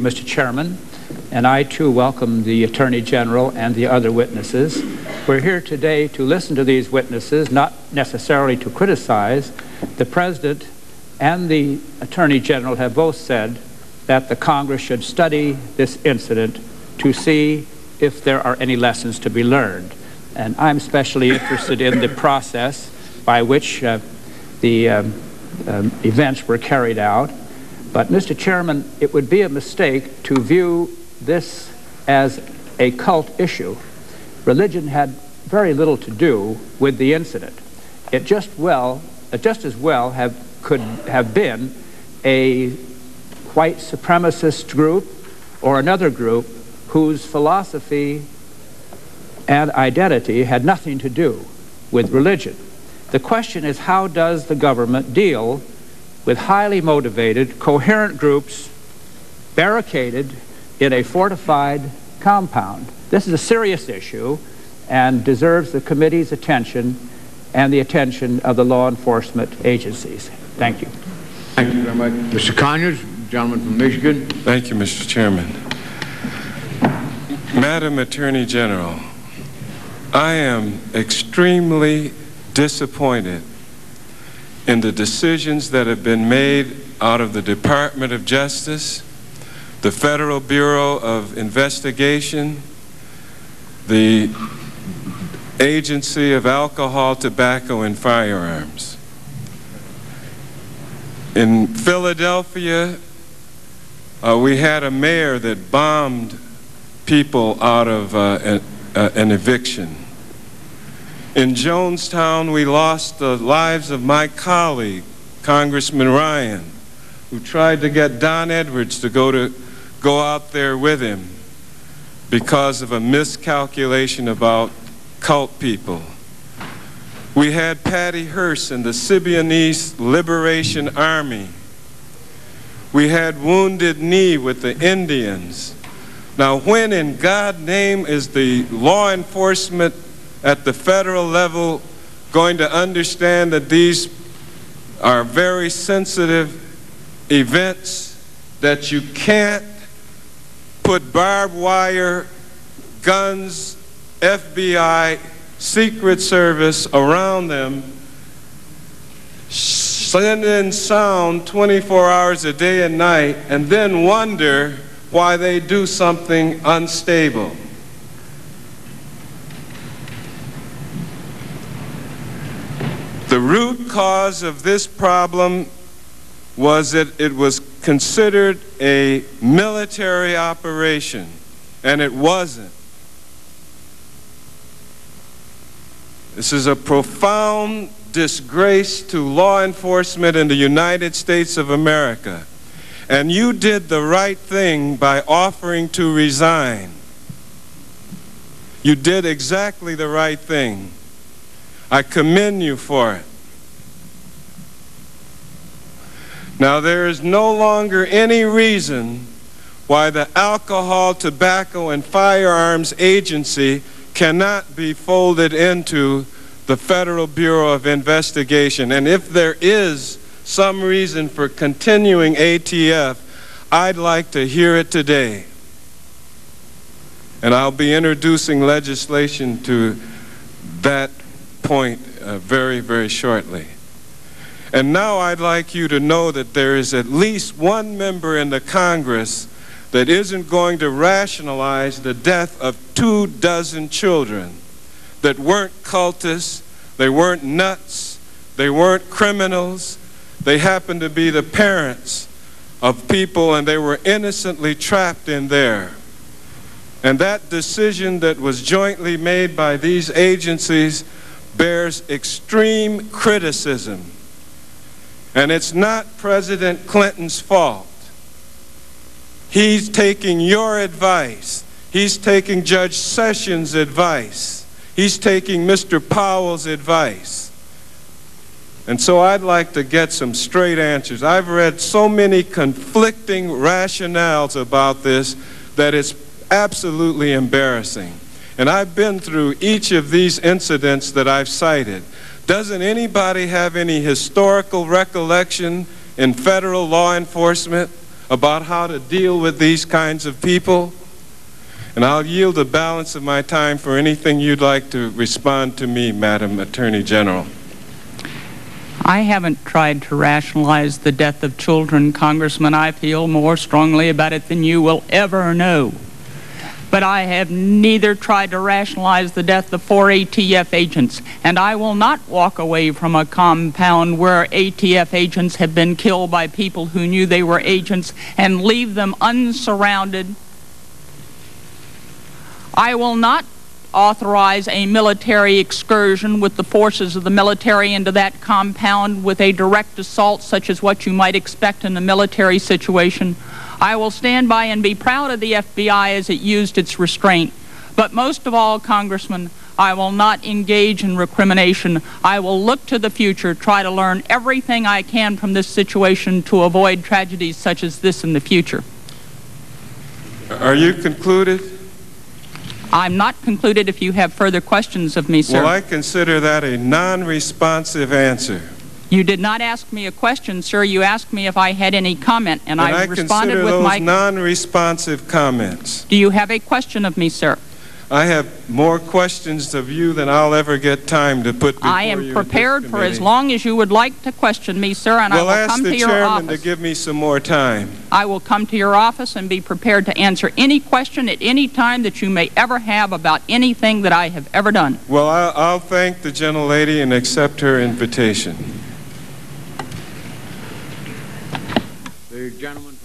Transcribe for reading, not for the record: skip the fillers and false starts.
Mr. Chairman, and I too welcome the Attorney General and the other witnesses. We're here today to listen to these witnesses, not necessarily to criticize. The President and the Attorney General have both said that the Congress should study this incident to see if there are any lessons to be learned. And I'm especially interested in the process by which the events were carried out. But, Mr. Chairman, it would be a mistake to view this as a cult issue. Religion had very little to do with the incident. It just as well could have been a white supremacist group or another group whose philosophy and identity had nothing to do with religion. The question is, how does the government deal with highly motivated, coherent groups barricaded in a fortified compound? This is a serious issue and deserves the committee's attention and the attention of the law enforcement agencies. Thank you. Thank you very much. Mr. Conyers, gentleman from Michigan. Thank you, Mr. Chairman. Madam Attorney General, I am extremely disappointed in the decisions that have been made out of the Department of Justice, the Federal Bureau of Investigation, the Agency of Alcohol, Tobacco, and Firearms. In Philadelphia, we had a mayor that bombed people out of an eviction. In Jonestown, we lost the lives of my colleague, Congressman Ryan, who tried to get Don Edwards to go out there with him because of a miscalculation about cult people. We had Patty Hearst in the Symbionese Liberation Army. We had Wounded Knee with the Indians. Now, when in God's name is the law enforcement at the federal level going to understand that these are very sensitive events, that you can't put barbed wire, guns, FBI, Secret Service around them, send in sound 24 hours a day and night, and then wonder why they do something unstable? The root cause of this problem was that it was considered a military operation, and it wasn't. This is a profound disgrace to law enforcement in the United States of America. And you did the right thing by offering to resign. You did exactly the right thing. I commend you for it. Now, there is no longer any reason why the Alcohol, Tobacco, and Firearms Agency cannot be folded into the Federal Bureau of Investigation. And if there is some reason for continuing ATF, I'd like to hear it today. And I'll be introducing legislation to that point very, very shortly. And now I'd like you to know that there is at least one member in the Congress that isn't going to rationalize the death of 24 children that weren't cultists, they weren't nuts, they weren't criminals, they happened to be the parents of people, and they were innocently trapped in there. And that decision that was jointly made by these agencies bears extreme criticism. And it's not President Clinton's fault. He's taking your advice. He's taking Judge Sessions' advice. He's taking Mr. Powell's advice. And so I'd like to get some straight answers. I've read so many conflicting rationales about this that it's absolutely embarrassing. And I've been through each of these incidents that I've cited. Doesn't anybody have any historical recollection in federal law enforcement about how to deal with these kinds of people? And I'll yield the balance of my time for anything you'd like to respond to me, Madam Attorney General. I haven't tried to rationalize the death of children, Congressman. I feel more strongly about it than you will ever know. But I have neither tried to rationalize the death of 4 ATF agents, and I will not walk away from a compound where ATF agents have been killed by people who knew they were agents and leave them unsurrounded. I will not authorize a military excursion with the forces of the military into that compound with a direct assault such as what you might expect in a military situation. I will stand by and be proud of the FBI as it used its restraint. But most of all, Congressman, I will not engage in recrimination. I will look to the future, try to learn everything I can from this situation to avoid tragedies such as this in the future. Are you concluded? I'm not concluded if you have further questions of me, sir. Well, I consider that a non-responsive answer. You did not ask me a question, sir. You asked me if I had any comment, and I responded with my... consider those non-responsive comments. Do you have a question of me, sir? I have more questions of you than I'll ever get time to put before you. I am prepared for as long as you would like to question me, sir, and I will come to your office. Well, ask the chairman to give me some more time. I will come to your office and be prepared to answer any question at any time that you may ever have about anything that I have ever done. Well, I'll thank the gentlelady and accept her invitation. The gentleman